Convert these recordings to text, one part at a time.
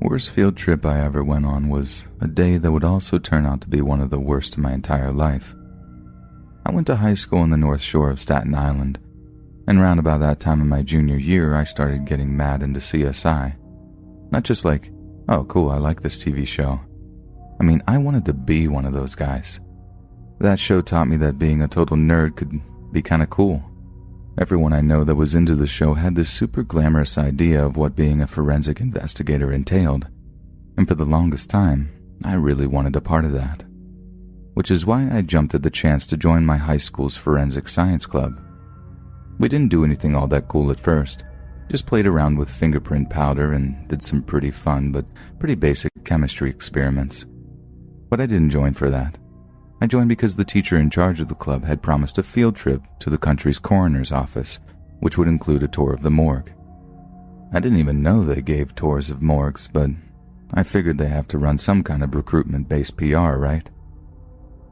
Worst field trip I ever went on was a day that would also turn out to be one of the worst in my entire life. I went to high school on the North Shore of Staten Island, and round about that time of my junior year I started getting mad into CSI. Not just like, oh cool, I like this TV show. I mean, I wanted to be one of those guys. That show taught me that being a total nerd could be kinda cool. Everyone I know that was into the show had this super glamorous idea of what being a forensic investigator entailed, and for the longest time, I really wanted a part of that. Which is why I jumped at the chance to join my high school's forensic science club. We didn't do anything all that cool at first, just played around with fingerprint powder and did some pretty fun but pretty basic chemistry experiments. But I didn't join for that. I joined because the teacher in charge of the club had promised a field trip to the country's coroner's office, which would include a tour of the morgue. I didn't even know they gave tours of morgues, but I figured they have to run some kind of recruitment-based PR, right?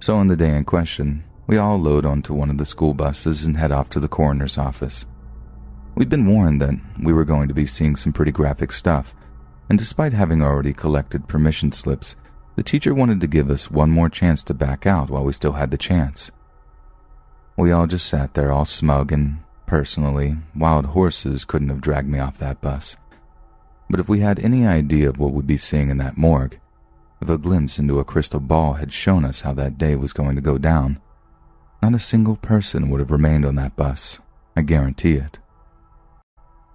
So on the day in question, we all load onto one of the school buses and head off to the coroner's office. We'd been warned that we were going to be seeing some pretty graphic stuff, and despite having already collected permission slips, the teacher wanted to give us one more chance to back out while we still had the chance. We all just sat there all smug, and personally, wild horses couldn't have dragged me off that bus. But if we had any idea of what we'd be seeing in that morgue, if a glimpse into a crystal ball had shown us how that day was going to go down, not a single person would have remained on that bus, I guarantee it.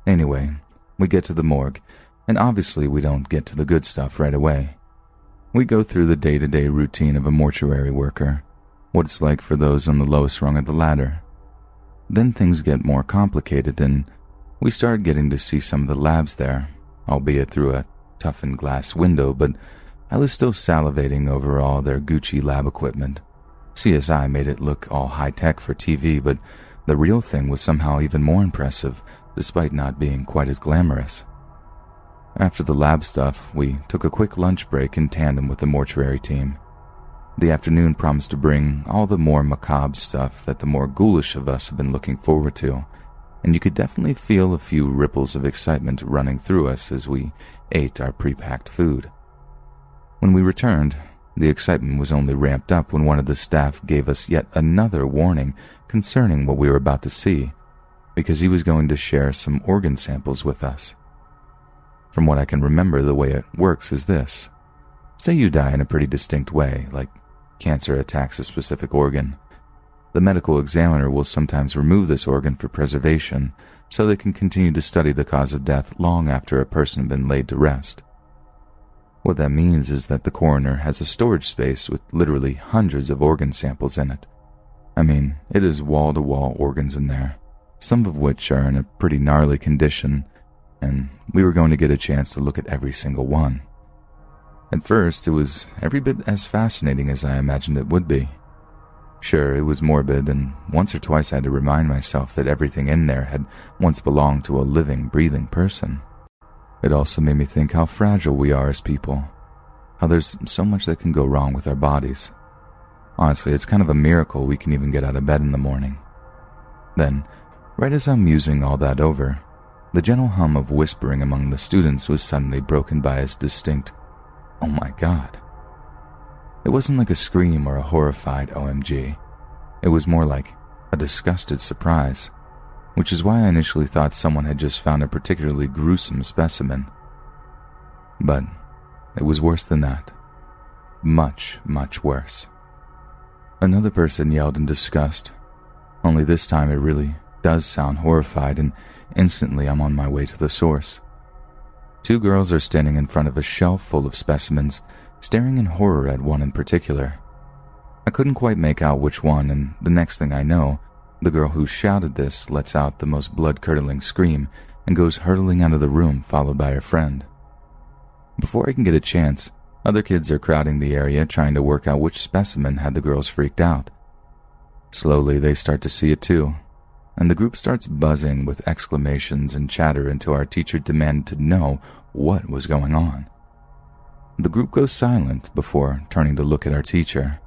Anyway, we get to the morgue, and obviously we don't get to the good stuff right away. We go through the day-to-day routine of a mortuary worker, what it's like for those on the lowest rung of the ladder. Then things get more complicated and we start getting to see some of the labs there, albeit through a toughened glass window, but I was still salivating over all their Gucci lab equipment. CSI made it look all high-tech for TV, but the real thing was somehow even more impressive, despite not being quite as glamorous. After the lab stuff, we took a quick lunch break in tandem with the mortuary team. The afternoon promised to bring all the more macabre stuff that the more ghoulish of us have been looking forward to, and you could definitely feel a few ripples of excitement running through us as we ate our pre-packed food. When we returned, the excitement was only ramped up when one of the staff gave us yet another warning concerning what we were about to see, because he was going to share some organ samples with us. From what I can remember, the way it works is this. Say you die in a pretty distinct way, like cancer attacks a specific organ. The medical examiner will sometimes remove this organ for preservation so they can continue to study the cause of death long after a person has been laid to rest. What that means is that the coroner has a storage space with literally hundreds of organ samples in it. I mean, it is wall-to-wall organs in there, some of which are in a pretty gnarly condition, and we were going to get a chance to look at every single one. At first, it was every bit as fascinating as I imagined it would be. Sure, it was morbid, and once or twice I had to remind myself that everything in there had once belonged to a living, breathing person. It also made me think how fragile we are as people, how there's so much that can go wrong with our bodies. Honestly, it's kind of a miracle we can even get out of bed in the morning. Then, right as I'm musing all that over, the gentle hum of whispering among the students was suddenly broken by a distinct, "Oh my God." It wasn't like a scream or a horrified OMG. It was more like a disgusted surprise, which is why I initially thought someone had just found a particularly gruesome specimen. But it was worse than that. Much, much worse. Another person yelled in disgust, only this time it really does sound horrified, and instantly I'm on my way to the source. Two girls are standing in front of a shelf full of specimens, staring in horror at one in particular. I couldn't quite make out which one, and the next thing I know, the girl who shouted this lets out the most blood-curdling scream and goes hurtling out of the room, followed by her friend. Before I can get a chance, other kids are crowding the area trying to work out which specimen had the girls freaked out. Slowly, they start to see it too, and the group starts buzzing with exclamations and chatter until our teacher demanded to know what was going on. The group goes silent before turning to look at our teacher.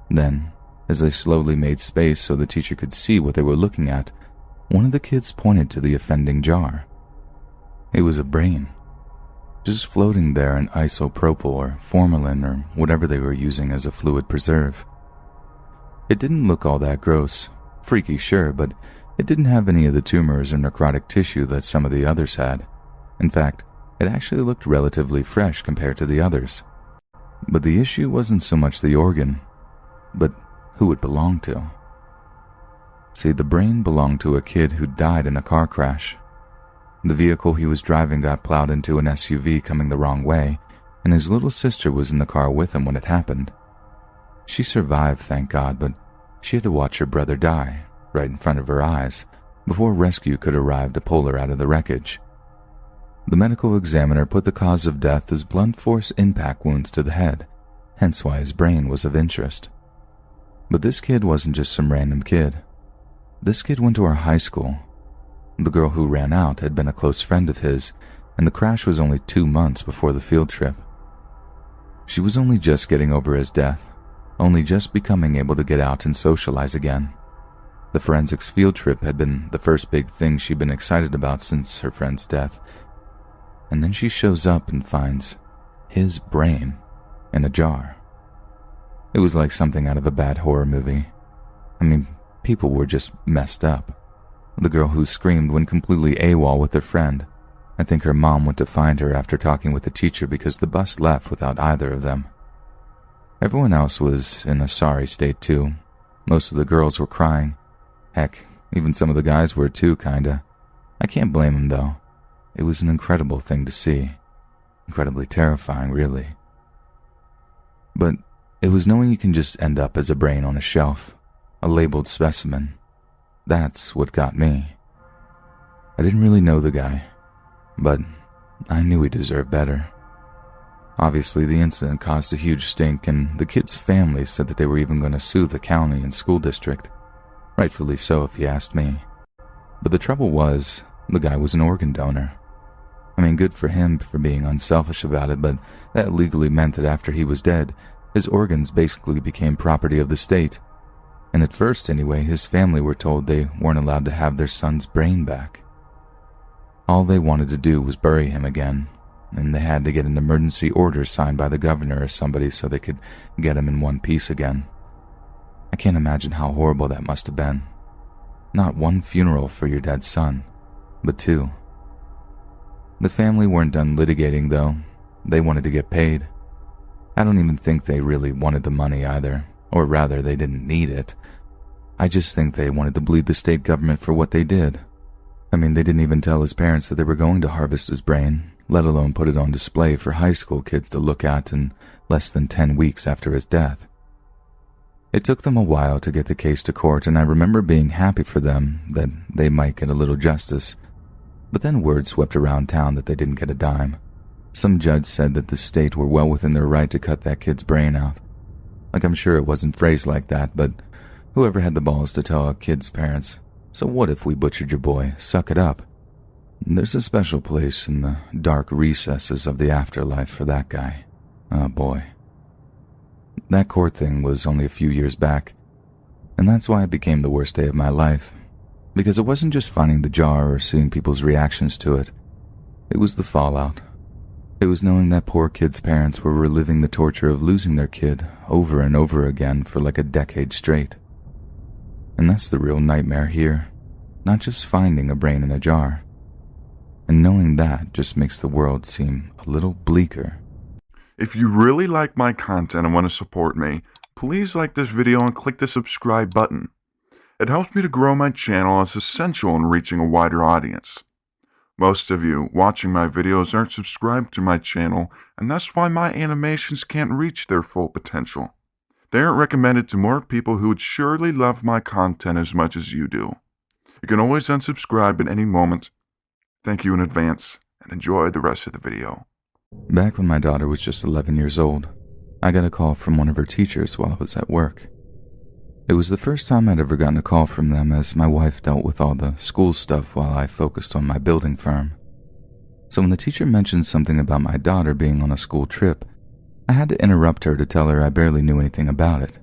Then, as they slowly made space so the teacher could see what they were looking at, one of the kids pointed to the offending jar. It was a brain. just floating there in isopropyl or formalin or whatever they were using as a fluid preserve. It didn't look all that gross. Freaky, sure, but it didn't have any of the tumors or necrotic tissue that some of the others had. In fact, it actually looked relatively fresh compared to the others. But the issue wasn't so much the organ, but who it belonged to. See, the brain belonged to a kid who died in a car crash. The vehicle he was driving got plowed into an SUV coming the wrong way, and his little sister was in the car with him when it happened. She survived, thank God, but she had to watch her brother die, right in front of her eyes, before rescue could arrive to pull her out of the wreckage. The medical examiner put the cause of death as blunt force impact wounds to the head, hence why his brain was of interest. But this kid wasn't just some random kid. This kid went to our high school. The girl who ran out had been a close friend of his, and the crash was only 2 months before the field trip. She was only just getting over his death, only just becoming able to get out and socialize again. The forensics field trip had been the first big thing she'd been excited about since her friend's death. And then she shows up and finds his brain in a jar. It was like something out of a bad horror movie. I mean, people were just messed up. The girl who screamed went completely AWOL with her friend. I think her mom went to find her after talking with the teacher because the bus left without either of them. Everyone else was in a sorry state too. Most of the girls were crying. Heck, even some of the guys were too, kinda. I can't blame them though. It was an incredible thing to see. Incredibly terrifying, really. But it was knowing you can just end up as a brain on a shelf, a labeled specimen. That's what got me. I didn't really know the guy, but I knew he deserved better. Obviously, the incident caused a huge stink, and the kids' families said that they were even going to sue the county and school district. Rightfully so, if you asked me. But the trouble was, the guy was an organ donor. I mean, good for him for being unselfish about it, but that legally meant that after he was dead, his organs basically became property of the state. And at first, anyway, his family were told they weren't allowed to have their son's brain back. All they wanted to do was bury him again, and they had to get an emergency order signed by the governor or somebody so they could get him in one piece again. I can't imagine how horrible that must have been. Not one funeral for your dead son, but 2. The family weren't done litigating, though. They wanted to get paid. I don't even think they really wanted the money either, or rather, they didn't need it. I just think they wanted to bleed the state government for what they did. I mean, they didn't even tell his parents that they were going to harvest his brain, let alone put it on display for high school kids to look at in less than 10 weeks after his death. It took them a while to get the case to court, and I remember being happy for them that they might get a little justice. But then word swept around town that they didn't get a dime. Some judge said that the state were well within their right to cut that kid's brain out. Like, I'm sure it wasn't phrased like that, but whoever had the balls to tell a kid's parents, "So what if we butchered your boy? Suck it up." There's a special place in the dark recesses of the afterlife for that guy. Oh boy. That court thing was only a few years back, and that's why it became the worst day of my life. Because it wasn't just finding the jar or seeing people's reactions to it. It was the fallout. It was knowing that poor kid's parents were reliving the torture of losing their kid over and over again for like a decade straight. And that's the real nightmare here, not just finding a brain in a jar. And knowing that just makes the world seem a little bleaker. If you really like my content and want to support me, please like this video and click the subscribe button. It helps me to grow my channel and is essential in reaching a wider audience. Most of you watching my videos aren't subscribed to my channel, and that's why my animations can't reach their full potential. They aren't recommended to more people who would surely love my content as much as you do. You can always unsubscribe at any moment. Thank you in advance, and enjoy the rest of the video. Back when my daughter was just 11 years old, I got a call from one of her teachers while I was at work. It was the first time I'd ever gotten a call from them, as my wife dealt with all the school stuff while I focused on my building firm. So when the teacher mentioned something about my daughter being on a school trip, I had to interrupt her to tell her I barely knew anything about it.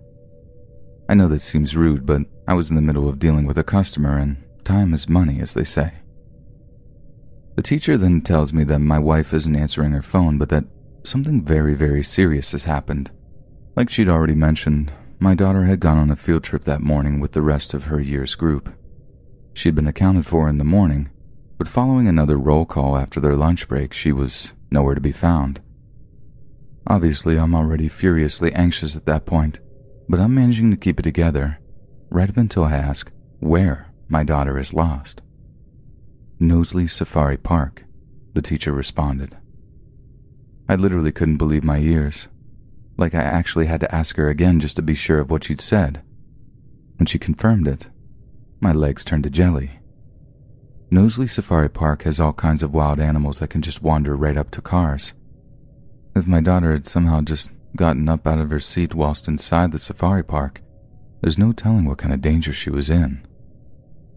I know that seems rude, but I was in the middle of dealing with a customer, and time is money, as they say. The teacher then tells me that my wife isn't answering her phone, but that something very, very serious has happened. Like she'd already mentioned, my daughter had gone on a field trip that morning with the rest of her year's group. She'd been accounted for in the morning, but following another roll call after their lunch break, she was nowhere to be found. Obviously, I'm already furiously anxious at that point, but I'm managing to keep it together, right up until I ask where my daughter is lost. Knowsley Safari Park, the teacher responded. I literally couldn't believe my ears. Like I actually had to ask her again just to be sure of what she'd said. When she confirmed it, my legs turned to jelly. Knowsley Safari Park has all kinds of wild animals that can just wander right up to cars. If my daughter had somehow just gotten up out of her seat whilst inside the safari park, there's no telling what kind of danger she was in.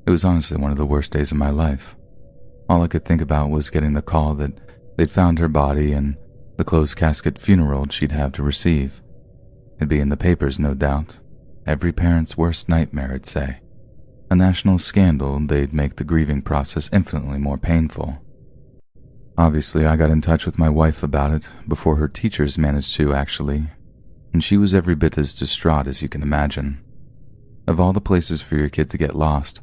It was honestly one of the worst days of my life. All I could think about was getting the call that they'd found her body and the closed casket funeral she'd have to receive. It'd be in the papers, no doubt. Every parent's worst nightmare, I'd say. A national scandal, they'd make the grieving process infinitely more painful. Obviously, I got in touch with my wife about it before her teachers managed to, actually, and she was every bit as distraught as you can imagine. Of all the places for your kid to get lost,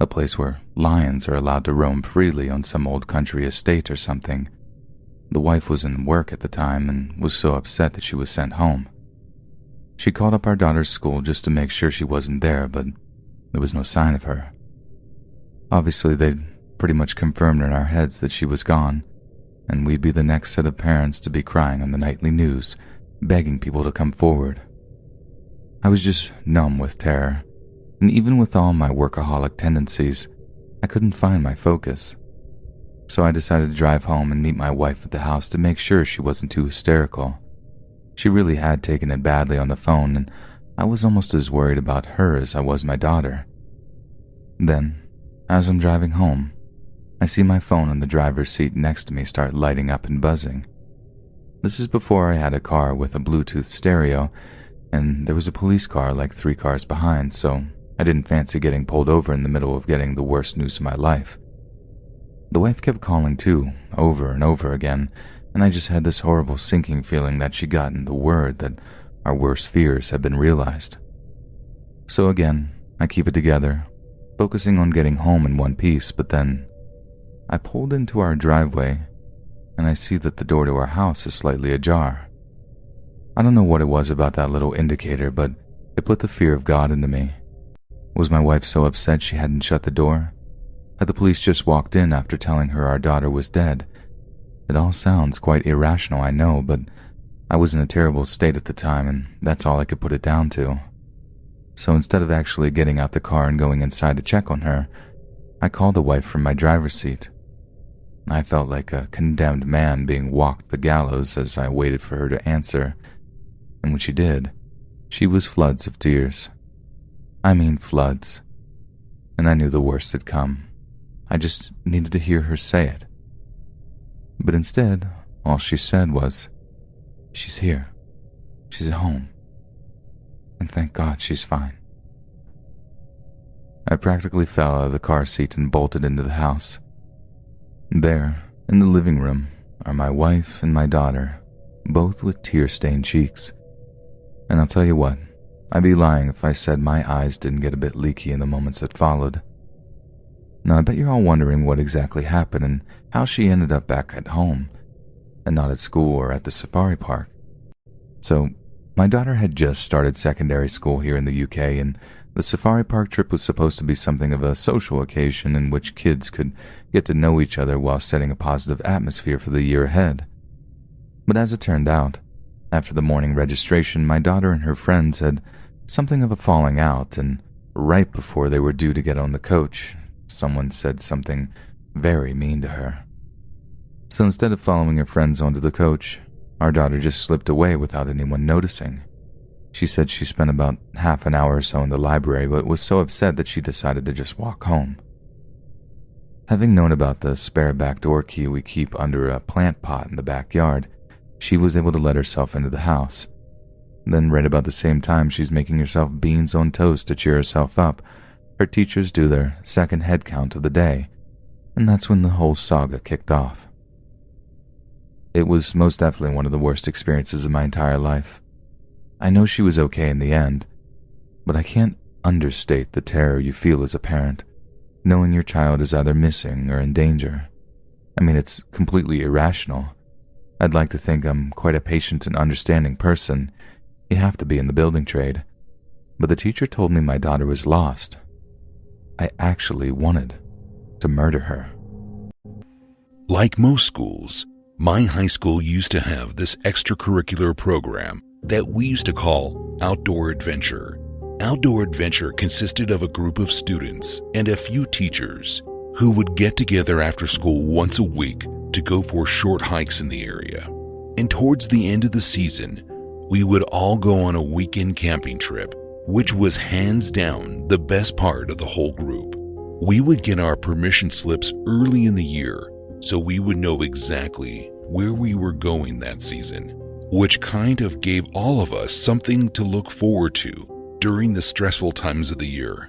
a place where lions are allowed to roam freely on some old country estate or something. The wife was in work at the time and was so upset that she was sent home. She called up our daughter's school just to make sure she wasn't there, but there was no sign of her. Obviously, they'd pretty much confirmed in our heads that she was gone, and we'd be the next set of parents to be crying on the nightly news, begging people to come forward. I was just numb with terror, and even with all my workaholic tendencies, I couldn't find my focus. So I decided to drive home and meet my wife at the house to make sure she wasn't too hysterical. She really had taken it badly on the phone, and I was almost as worried about her as I was my daughter. Then, as I'm driving home, I see my phone on the driver's seat next to me start lighting up and buzzing. This is before I had a car with a Bluetooth stereo, and there was a police car like 3 cars behind, so I didn't fancy getting pulled over in the middle of getting the worst news of my life. The wife kept calling too, over and over again, and I just had this horrible sinking feeling that she'd gotten the word that our worst fears had been realized. So again, I keep it together, focusing on getting home in one piece, but then I pulled into our driveway, and I see that the door to our house is slightly ajar. I don't know what it was about that little indicator, but it put the fear of God into me. Was my wife so upset she hadn't shut the door? Had the police just walked in after telling her our daughter was dead? It all sounds quite irrational, I know, but I was in a terrible state at the time, and that's all I could put it down to. So instead of actually getting out the car and going inside to check on her, I called the wife from my driver's seat. I felt like a condemned man being walked the gallows as I waited for her to answer, and when she did, she was floods of tears. I mean floods. And I knew the worst had come. I just needed to hear her say it. But instead, all she said was, "She's here. She's at home. And thank God she's fine." I practically fell out of the car seat and bolted into the house. There, in the living room, are my wife and my daughter, both with tear-stained cheeks. And I'll tell you what, I'd be lying if I said my eyes didn't get a bit leaky in the moments that followed. Now, I bet you're all wondering what exactly happened and how she ended up back at home, and not at school or at the safari park. So, my daughter had just started secondary school here in the UK, and the safari park trip was supposed to be something of a social occasion in which kids could get to know each other while setting a positive atmosphere for the year ahead. But as it turned out, after the morning registration, my daughter and her friends had something of a falling out, and right before they were due to get on the coach, someone said something very mean to her. So instead of following her friends onto the coach, our daughter just slipped away without anyone noticing. She said she spent about half an hour or so in the library, but was so upset that she decided to just walk home. Having known about the spare backdoor key we keep under a plant pot in the backyard, she was able to let herself into the house. Then right about the same time she's making herself beans on toast to cheer herself up, her teachers do their second head count of the day, And that's when the whole saga kicked off. It was most definitely one of the worst experiences of my entire life. I know she was okay in the end, but I can't understate the terror you feel as a parent, knowing your child is either missing or in danger. I mean, it's completely irrational. I'd like to think I'm quite a patient and understanding person. You have to be in the building trade. But the teacher told me my daughter was lost. I actually wanted to murder her. Like most schools, my high school used to have this extracurricular program that we used to call Outdoor Adventure. Outdoor Adventure consisted of a group of students and a few teachers who would get together after school once a week to go for short hikes in the area. And towards the end of the season, we would all go on a weekend camping trip, which was hands down the best part of the whole group. We would get our permission slips early in the year, so we would know exactly where we were going that season, which kind of gave all of us something to look forward to during the stressful times of the year.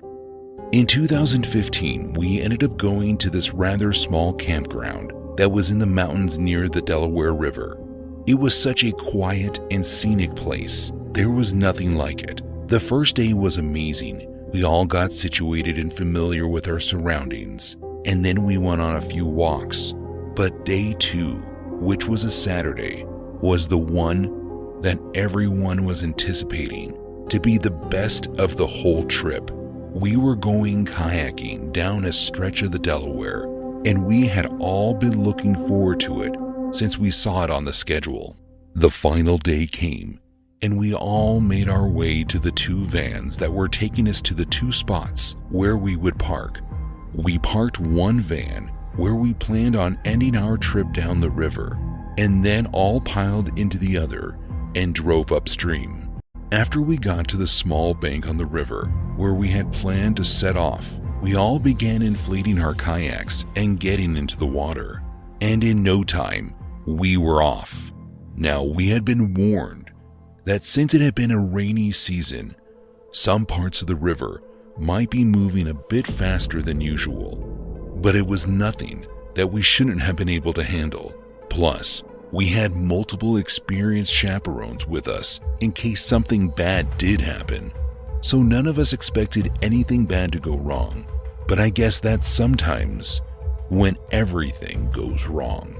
In 2015, we ended up going to this rather small campground that was in the mountains near the Delaware River. It was such a quiet and scenic place. There was nothing like it. The first day was amazing. We all got situated and familiar with our surroundings, and then we went on a few walks. But day 2, which was a Saturday, was the one that everyone was anticipating to be the best of the whole trip. We were going kayaking down a stretch of the Delaware, and we had all been looking forward to it since we saw it on the schedule. The final day came, and we all made our way to the 2 vans that were taking us to the 2 spots where we would park. We parked one van where we planned on ending our trip down the river, and then all piled into the other and drove upstream. After we got to the small bank on the river where we had planned to set off, we all began inflating our kayaks and getting into the water. And in no time, we were off. Now, we had been warned that since it had been a rainy season, some parts of the river might be moving a bit faster than usual. But it was nothing that we shouldn't have been able to handle. Plus, we had multiple experienced chaperones with us in case something bad did happen. So none of us expected anything bad to go wrong. But I guess that's sometimes when everything goes wrong.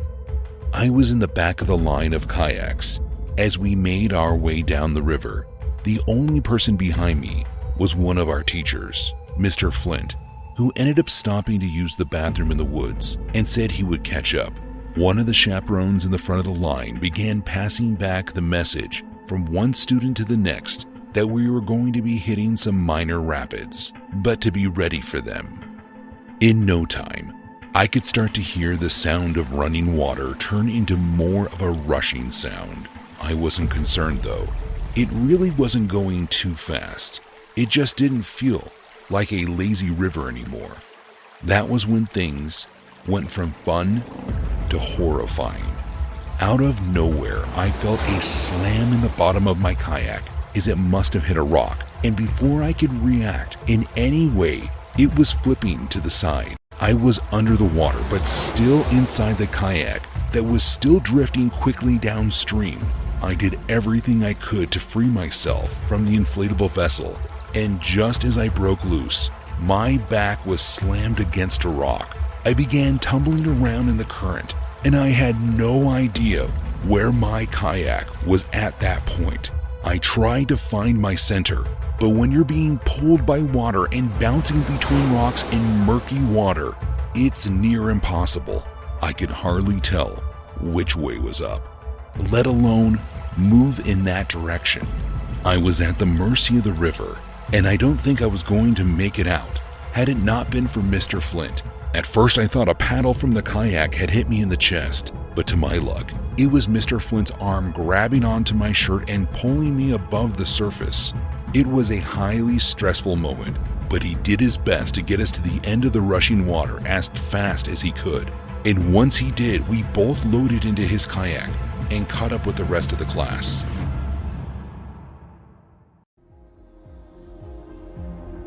I was in the back of the line of kayaks as we made our way down the river. The only person behind me was one of our teachers, Mr. Flint, who ended up stopping to use the bathroom in the woods and said he would catch up. One of the chaperones in the front of the line began passing back the message from one student to the next that we were going to be hitting some minor rapids, but to be ready for them. In no time, I could start to hear the sound of running water turn into more of a rushing sound. I wasn't concerned though. It really wasn't going too fast. It just didn't feel like a lazy river anymore. That was when things went from fun to horrifying. Out of nowhere, I felt a slam in the bottom of my kayak as it must have hit a rock, and before I could react in any way, it was flipping to the side. I was under the water, but still inside the kayak that was still drifting quickly downstream. I did everything I could to free myself from the inflatable vessel, and just as I broke loose, my back was slammed against a rock. I began tumbling around in the current, and I had no idea where my kayak was at that point. I tried to find my center, but when you're being pulled by water and bouncing between rocks in murky water, it's near impossible. I could hardly tell which way was up, let alone move in that direction. I was at the mercy of the river, and I don't think I was going to make it out had it not been for Mr. Flint. At first I thought a paddle from the kayak had hit me in the chest, but to my luck, it was Mr. Flint's arm grabbing onto my shirt and pulling me above the surface. It was a highly stressful moment, but he did his best to get us to the end of the rushing water as fast as he could. And once he did, we both loaded into his kayak and caught up with the rest of the class.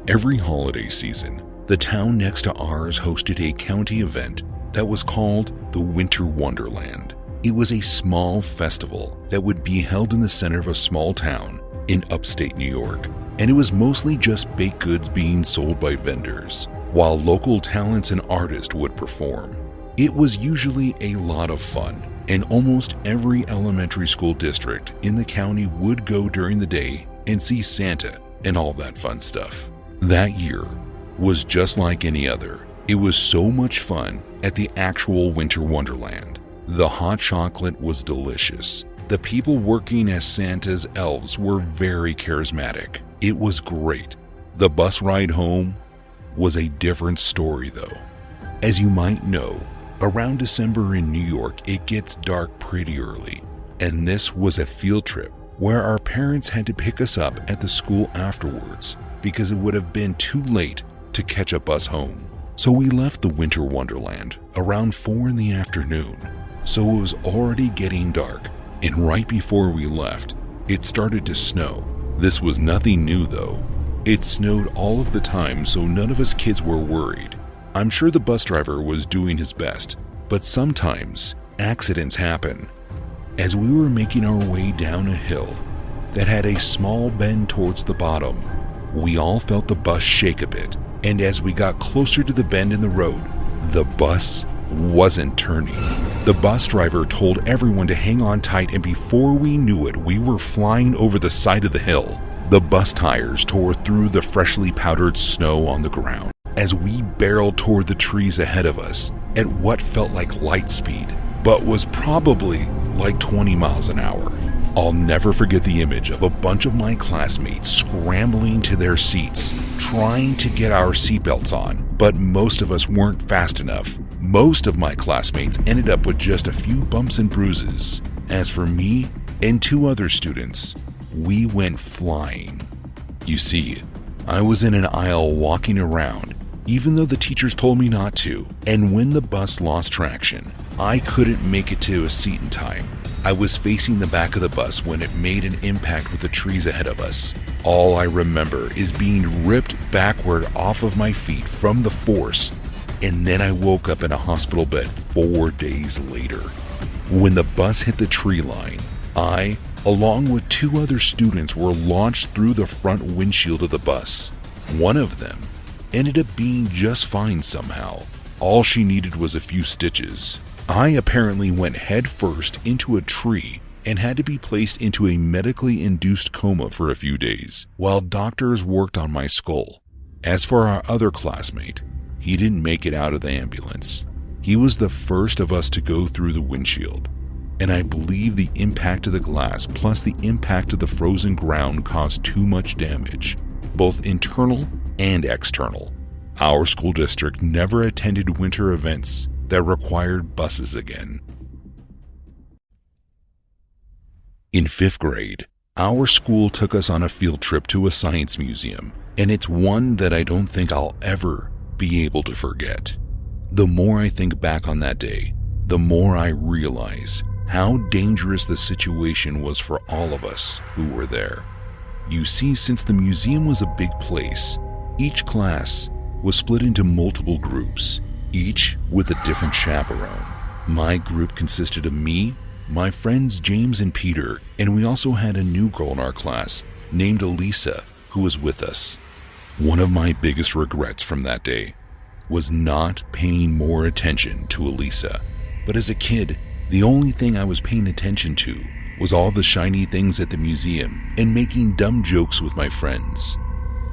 Every holiday season, the town next to ours hosted a county event that was called the Winter Wonderland. It was a small festival that would be held in the center of a small town in upstate New York, and it was mostly just baked goods being sold by vendors, while local talents and artists would perform. It was usually a lot of fun, and almost every elementary school district in the county would go during the day and see Santa and all that fun stuff. That year was just like any other. It was so much fun at the actual Winter Wonderland. The hot chocolate was delicious. The people working as Santa's elves were very charismatic. It was great. The bus ride home was a different story though. As you might know, around December in New York, it gets dark pretty early, and this was a field trip where our parents had to pick us up at the school afterwards because it would have been too late to catch a bus home. So we left the Winter Wonderland around 4 in the afternoon, so it was already getting dark, and right before we left, it started to snow. This was nothing new though. It snowed all of the time, so none of us kids were worried. I'm sure the bus driver was doing his best, but sometimes accidents happen. As we were making our way down a hill that had a small bend towards the bottom, we all felt the bus shake a bit, and as we got closer to the bend in the road, the bus wasn't turning. The bus driver told everyone to hang on tight, and before we knew it, we were flying over the side of the hill. The bus tires tore through the freshly powdered snow on the ground as we barreled toward the trees ahead of us at what felt like light speed, but was probably like 20 miles an hour. I'll never forget the image of a bunch of my classmates scrambling to their seats, trying to get our seatbelts on, but most of us weren't fast enough. Most of my classmates ended up with just a few bumps and bruises. As for me and 2 other students, we went flying. You see, I was in an aisle walking around, even though the teachers told me not to, and when the bus lost traction, I couldn't make it to a seat in time. I was facing the back of the bus when it made an impact with the trees ahead of us. All I remember is being ripped backward off of my feet from the force, and then I woke up in a hospital bed 4 days later. When the bus hit the tree line, I, along with 2 other students, were launched through the front windshield of the bus. One of them ended up being just fine somehow. All she needed was a few stitches. I apparently went head first into a tree and had to be placed into a medically induced coma for a few days while doctors worked on my skull. As for our other classmate, he didn't make it out of the ambulance. He was the first of us to go through the windshield, and I believe the impact of the glass plus the impact of the frozen ground caused too much damage, both internal and external. Our school district never attended winter events that required buses again. In 5th grade, our school took us on a field trip to a science museum, and it's one that I don't think I'll ever be able to forget. The more I think back on that day, the more I realize how dangerous the situation was for all of us who were there. You see, since the museum was a big place, each class was split into multiple groups, each with a different chaperone. My group consisted of me, my friends James and Peter, and we also had a new girl in our class named Elisa who was with us. One of my biggest regrets from that day was not paying more attention to Elisa. But as a kid, the only thing I was paying attention to was all the shiny things at the museum and making dumb jokes with my friends.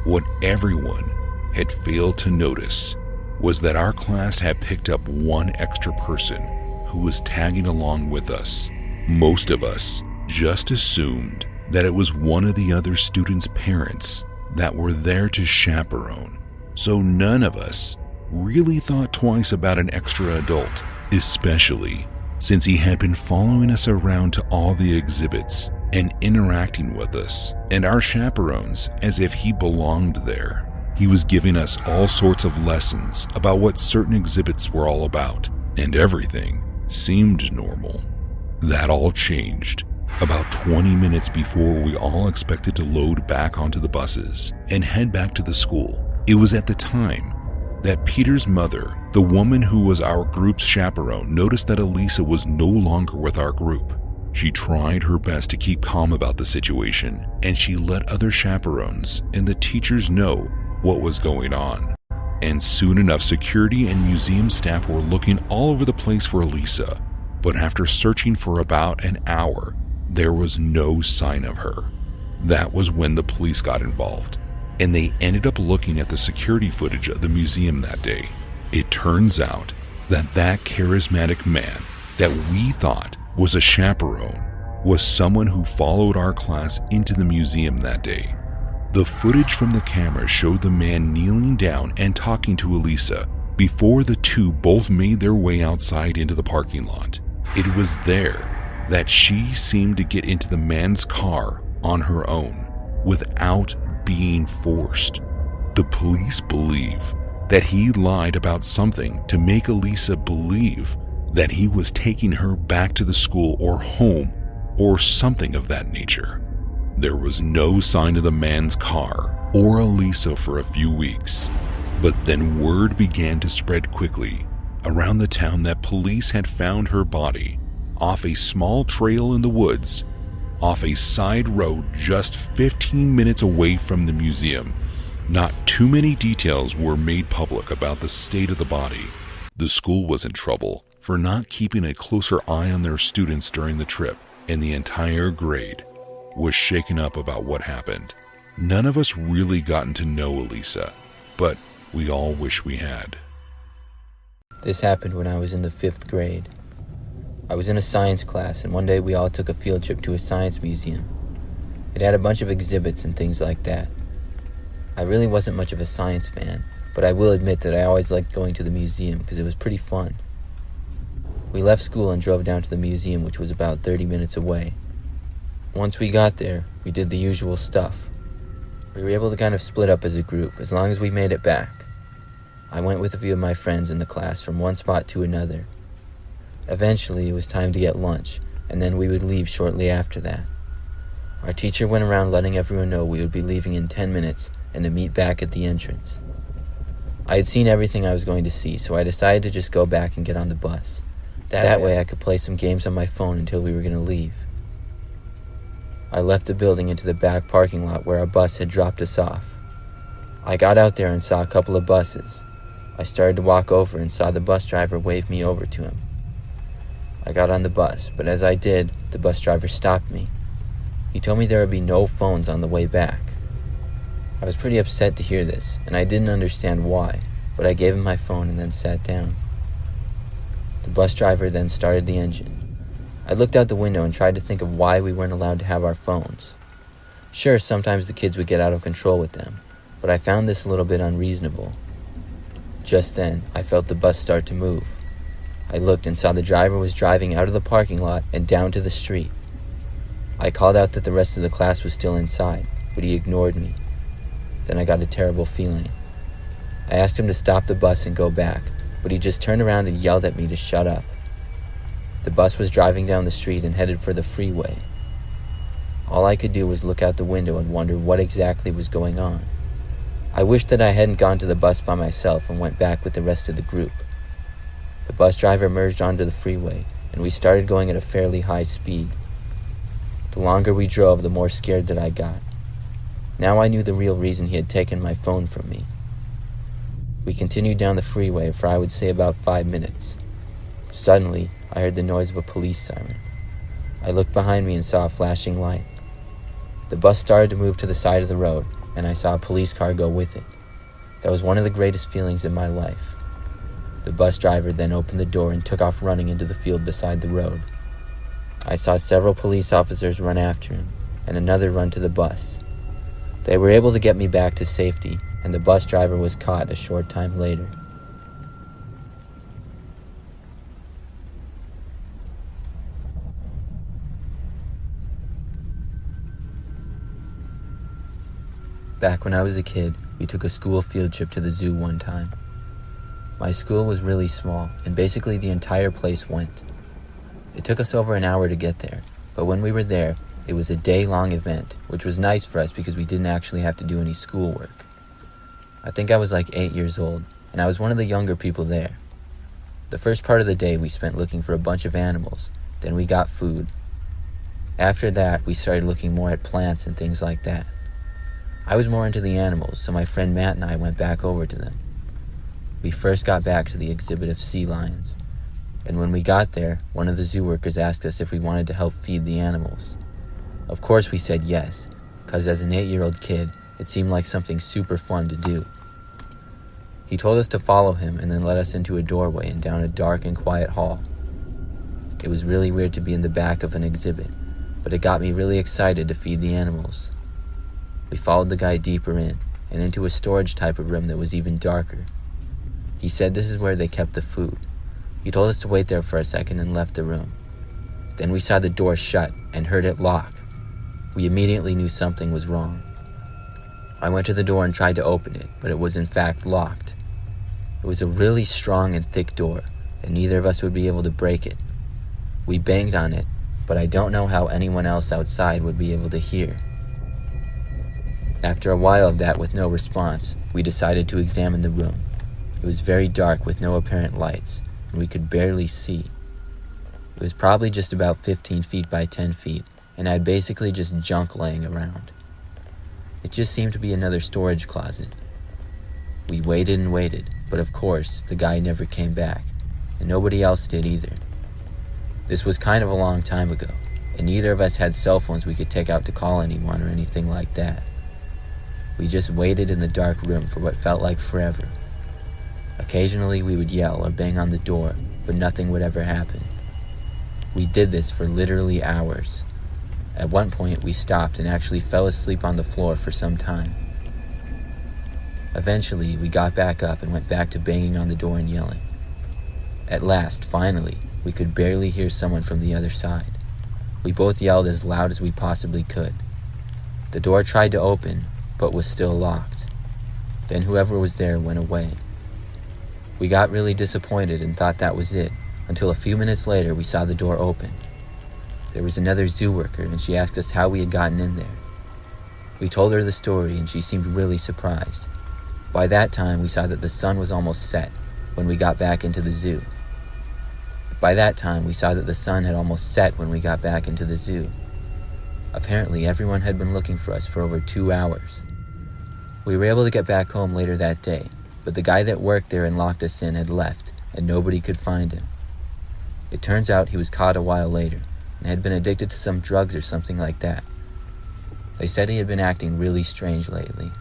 What everyone had failed to notice was that our class had picked up one extra person who was tagging along with us. Most of us just assumed that it was one of the other students' parents that were there to chaperone, so none of us really thought twice about an extra adult, especially since he had been following us around to all the exhibits and interacting with us and our chaperones as if he belonged there. He was giving us all sorts of lessons about what certain exhibits were all about, and everything seemed normal. That all changed about 20 minutes before we all expected to load back onto the buses and head back to the school. It was at the time that Peter's mother, the woman who was our group's chaperone, noticed that Elisa was no longer with our group. She tried her best to keep calm about the situation, and she let other chaperones and the teachers know what was going on. And soon enough, security and museum staff were looking all over the place for Elisa, but after searching for about an hour, there was no sign of her. That was when the police got involved, and they ended up looking at the security footage of the museum that day. It turns out that that charismatic man that we thought was a chaperone was someone who followed our class into the museum that day. The footage from the camera showed the man kneeling down and talking to Elisa before the two both made their way outside into the parking lot. It was there that she seemed to get into the man's car on her own without being forced. The police believe that he lied about something to make Elisa believe that he was taking her back to the school or home or something of that nature. There was no sign of the man's car or Elisa for a few weeks, but then word began to spread quickly around the town that police had found her body off a small trail in the woods, off a side road just 15 minutes away from the museum. Not too many details were made public about the state of the body. The school was in trouble for not keeping a closer eye on their students during the trip, and the entire grade was shaken up about what happened. None of us really gotten to know Elisa, but we all wish we had. This happened when I was in the 5th grade. I was in a science class, and one day we all took a field trip to a science museum. It had a bunch of exhibits and things like that. I really wasn't much of a science fan, but I will admit that I always liked going to the museum because it was pretty fun. We left school and drove down to the museum, which was about 30 minutes away. Once we got there, we did the usual stuff. We were able to kind of split up as a group, as long as we made it back. I went with a few of my friends in the class from one spot to another. Eventually, it was time to get lunch, and then we would leave shortly after that. Our teacher went around letting everyone know we would be leaving in 10 minutes and to meet back at the entrance. I had seen everything I was going to see, so I decided to just go back and get on the bus. That way I could play some games on my phone until we were going to leave. I left the building into the back parking lot where our bus had dropped us off. I got out there and saw a couple of buses. I started to walk over and saw the bus driver wave me over to him. I got on the bus, but as I did, the bus driver stopped me. He told me there would be no phones on the way back. I was pretty upset to hear this, and I didn't understand why, but I gave him my phone and then sat down. The bus driver then started the engine. I looked out the window and tried to think of why we weren't allowed to have our phones. Sure, sometimes the kids would get out of control with them, but I found this a little bit unreasonable. Just then, I felt the bus start to move. I looked and saw the driver was driving out of the parking lot and down to the street. I called out that the rest of the class was still inside, but he ignored me. Then I got a terrible feeling. I asked him to stop the bus and go back, but he just turned around and yelled at me to shut up. The bus was driving down the street and headed for the freeway. All I could do was look out the window and wonder what exactly was going on. I wished that I hadn't gone to the bus by myself and went back with the rest of the group. The bus driver merged onto the freeway, and we started going at a fairly high speed. The longer we drove, the more scared that I got. Now I knew the real reason he had taken my phone from me. We continued down the freeway for I would say about 5 minutes. Suddenly, I heard the noise of a police siren. I looked behind me and saw a flashing light. The bus started to move to the side of the road, and I saw a police car go with it. That was one of the greatest feelings in my life. The bus driver then opened the door and took off running into the field beside the road. I saw several police officers run after him, and another run to the bus. They were able to get me back to safety, and the bus driver was caught a short time later. Back when I was a kid, we took a school field trip to the zoo one time. My school was really small, and basically the entire place went. It took us over an hour to get there, but when we were there, it was a day-long event, which was nice for us because we didn't actually have to do any schoolwork. I think I was like 8 years old, and I was one of the younger people there. The first part of the day we spent looking for a bunch of animals, then we got food. After that, we started looking more at plants and things like that. I was more into the animals, so my friend Matt and I went back over to them. We first got back to the exhibit of sea lions, and when we got there, one of the zoo workers asked us if we wanted to help feed the animals. Of course we said yes, because as an 8-year-old kid, it seemed like something super fun to do. He told us to follow him and then led us into a doorway and down a dark and quiet hall. It was really weird to be in the back of an exhibit, but it got me really excited to feed the animals. We followed the guy deeper in and into a storage type of room that was even darker. He said this is where they kept the food. He told us to wait there for a second and left the room. Then we saw the door shut and heard it lock. We immediately knew something was wrong. I went to the door and tried to open it, but it was in fact locked. It was a really strong and thick door, and neither of us would be able to break it. We banged on it, but I don't know how anyone else outside would be able to hear. After a while of that with no response, we decided to examine the room. It was very dark with no apparent lights, and we could barely see. It was probably just about 15 feet by 10 feet, and had basically just junk laying around. It just seemed to be another storage closet. We waited and waited, but of course, the guy never came back, and nobody else did either. This was kind of a long time ago, and neither of us had cell phones we could take out to call anyone or anything like that. We just waited in the dark room for what felt like forever. Occasionally we would yell or bang on the door, but nothing would ever happen. We did this for literally hours. At one point we stopped and actually fell asleep on the floor for some time. Eventually we got back up and went back to banging on the door and yelling. At last, finally, we could barely hear someone from the other side. We both yelled as loud as we possibly could. The door tried to open, but was still locked. Then whoever was there went away. We got really disappointed and thought that was it, until a few minutes later we saw the door open. There was another zoo worker, and she asked us how we had gotten in there. We told her the story, and she seemed really surprised. By that time, we saw that the sun was almost set when we got back into the zoo. Apparently, everyone had been looking for us for over 2 hours. We were able to get back home later that day, but the guy that worked there and locked us in had left, and nobody could find him. It turns out he was caught a while later, and had been addicted to some drugs or something like that. They said he had been acting really strange lately.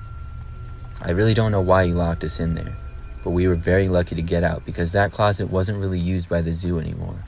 I really don't know why he locked us in there, but we were very lucky to get out because that closet wasn't really used by the zoo anymore.